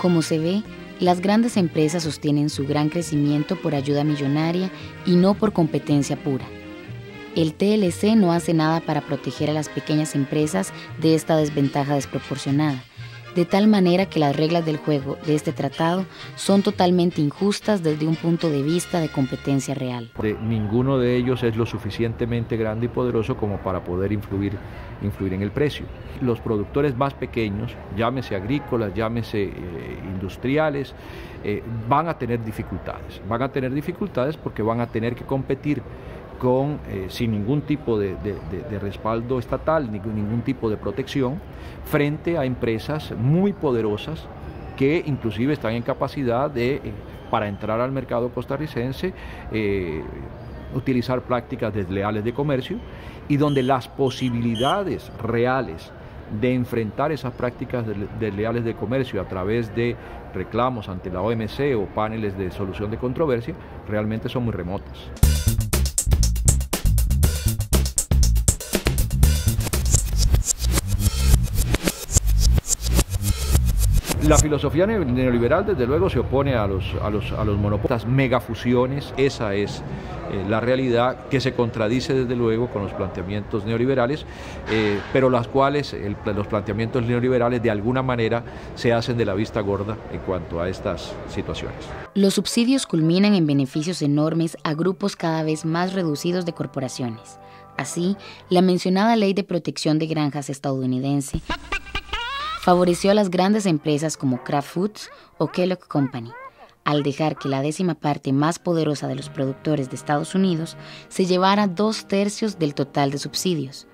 Como se ve, las grandes empresas sostienen su gran crecimiento por ayuda millonaria y no por competencia pura. El TLC no hace nada para proteger a las pequeñas empresas de esta desventaja desproporcionada, de tal manera que las reglas del juego de este tratado son totalmente injustas desde un punto de vista de competencia real. Ninguno de ellos es lo suficientemente grande y poderoso como para poder influir en el precio. Los productores más pequeños, llámese agrícolas, llámese industriales, van a tener dificultades. Van a tener dificultades porque van a tener que competir sin ningún tipo de respaldo estatal, ningún tipo de protección, frente a empresas muy poderosas que inclusive están en capacidad para entrar al mercado costarricense, utilizar prácticas desleales de comercio, y donde las posibilidades reales de enfrentar esas prácticas desleales de comercio a través de reclamos ante la OMC o paneles de solución de controversia realmente son muy remotas. La filosofía neoliberal, desde luego, se opone a los monopolios, megafusiones. Esa es la realidad, que se contradice desde luego con los planteamientos neoliberales, pero los planteamientos neoliberales de alguna manera se hacen de la vista gorda en cuanto a estas situaciones. Los subsidios culminan en beneficios enormes a grupos cada vez más reducidos de corporaciones. Así, la mencionada Ley de Protección de Granjas estadounidense favoreció a las grandes empresas como Kraft Foods o Kellogg Company, al dejar que la 10ª parte más poderosa de los productores de Estados Unidos se llevara 2/3 del total de subsidios.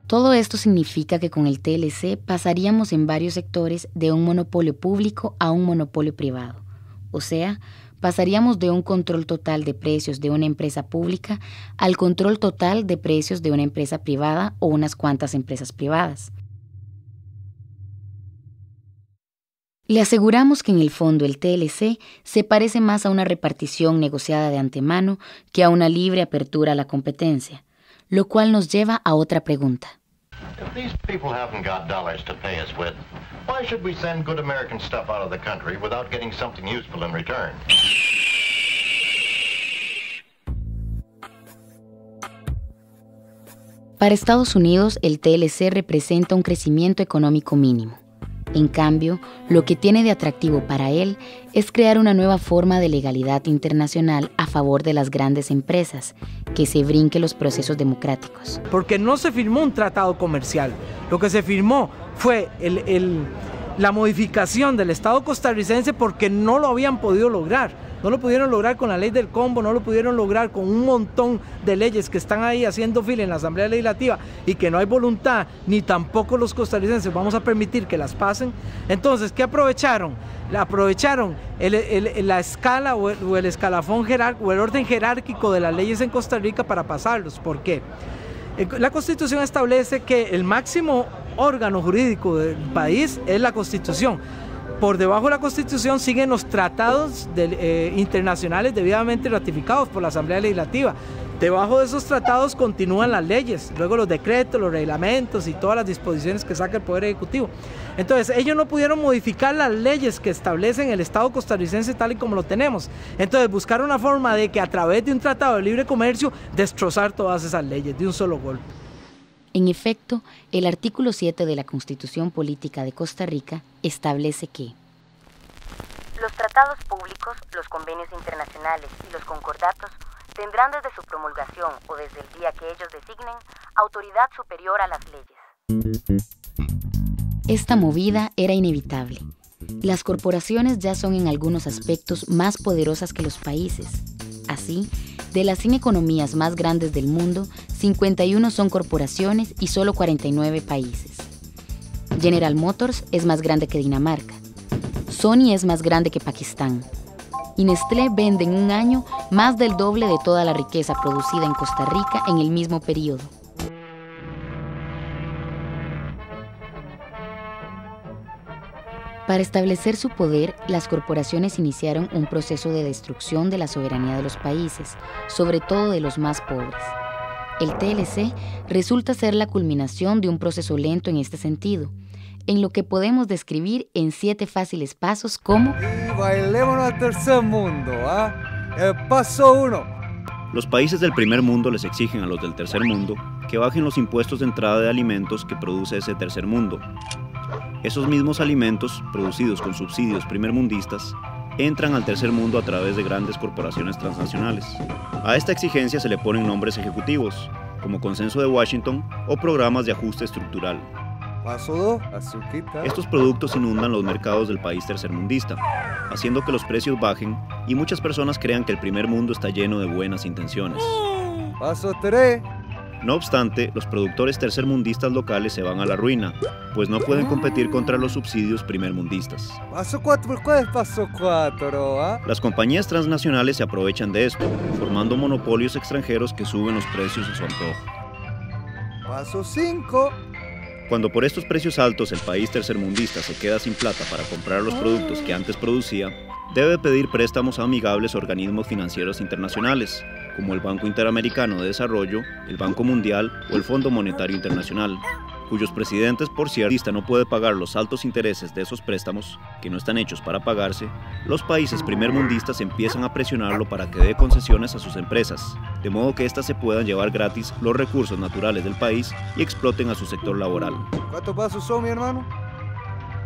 Todo esto significa que con el TLC pasaríamos en varios sectores de un monopolio público a un monopolio privado. O sea, pasaríamos de un control total de precios de una empresa pública al control total de precios de una empresa privada o unas cuantas empresas privadas. Le aseguramos que en el fondo el TLC se parece más a una repartición negociada de antemano que a una libre apertura a la competencia, lo cual nos lleva a otra pregunta. If these people haven't got dollars to pay us with, why should we send good American stuff out of the country without getting something useful in return? Para Estados Unidos, el TLC representa un crecimiento económico mínimo. En cambio, lo que tiene de atractivo para él es crear una nueva forma de legalidad internacional a favor de las grandes empresas, que se brinque los procesos democráticos. Porque no se firmó un tratado comercial, lo que se firmó fue la modificación del Estado costarricense porque no lo habían podido lograr. No lo pudieron lograr con la ley del combo, no lo pudieron lograr con un montón de leyes que están ahí haciendo fila en la Asamblea Legislativa y que no hay voluntad, ni tampoco los costarricenses vamos a permitir que las pasen. Entonces, ¿qué aprovecharon? Aprovecharon la escala o el escalafón jerárquico o el orden jerárquico de las leyes en Costa Rica para pasarlos. ¿Por qué? La Constitución establece que el máximo órgano jurídico del país es la Constitución. Por debajo de la Constitución siguen los tratados internacionales debidamente ratificados por la Asamblea Legislativa. Debajo de esos tratados continúan las leyes, luego los decretos, los reglamentos y todas las disposiciones que saca el Poder Ejecutivo. Entonces, ellos no pudieron modificar las leyes que establecen el Estado costarricense tal y como lo tenemos. Entonces, buscar una forma de que a través de un tratado de libre comercio destrozar todas esas leyes de un solo golpe. En efecto, el artículo 7 de la Constitución Política de Costa Rica establece que los tratados públicos, los convenios internacionales y los concordatos tendrán desde su promulgación o desde el día que ellos designen autoridad superior a las leyes. Esta movida era inevitable. Las corporaciones ya son en algunos aspectos más poderosas que los países. Así, de las 100 economías más grandes del mundo, 51 son corporaciones y solo 49 países. General Motors es más grande que Dinamarca. Sony es más grande que Pakistán. Y Nestlé vende en un año más del doble de toda la riqueza producida en Costa Rica en el mismo periodo. Para establecer su poder, las corporaciones iniciaron un proceso de destrucción de la soberanía de los países, sobre todo de los más pobres. El TLC resulta ser la culminación de un proceso lento en este sentido. en lo que podemos describir en 7 fáciles pasos como... Y bailémonos al tercer mundo, ¿ah? El paso 1. Los países del primer mundo les exigen a los del tercer mundo que bajen los impuestos de entrada de alimentos que produce ese tercer mundo. Esos mismos alimentos, producidos con subsidios primermundistas, entran al tercer mundo a través de grandes corporaciones transnacionales. A esta exigencia se le ponen nombres ejecutivos, como Consenso de Washington o programas de ajuste estructural. Paso 2, azuquita. Estos productos inundan los mercados del país tercermundista, haciendo que los precios bajen y muchas personas crean que el primer mundo está lleno de buenas intenciones. Paso 3. No obstante, los productores tercermundistas locales se van a la ruina, pues no pueden competir contra los subsidios primermundistas. Paso 4, ¿cuál es paso 4? ¿Ah? Las compañías transnacionales se aprovechan de esto, formando monopolios extranjeros que suben los precios a su antojo. Paso 5. Cuando por estos precios altos el país tercermundista se queda sin plata para comprar los productos que antes producía, debe pedir préstamos amigables a organismos financieros internacionales, como el Banco Interamericano de Desarrollo, el Banco Mundial o el Fondo Monetario Internacional, cuyos presidentes, por cierto, no puede pagar los altos intereses de esos préstamos, que no están hechos para pagarse. Los países primermundistas empiezan a presionarlo para que dé concesiones a sus empresas, de modo que éstas se puedan llevar gratis los recursos naturales del país y exploten a su sector laboral. ¿Cuántos pasos son, mi hermano?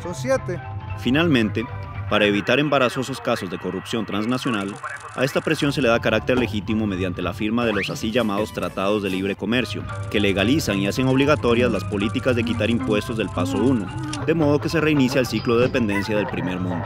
Son 7. Finalmente, para evitar embarazosos casos de corrupción transnacional, a esta presión se le da carácter legítimo mediante la firma de los así llamados Tratados de Libre Comercio, que legalizan y hacen obligatorias las políticas de quitar impuestos del paso 1, de modo que se reinicia el ciclo de dependencia del primer mundo.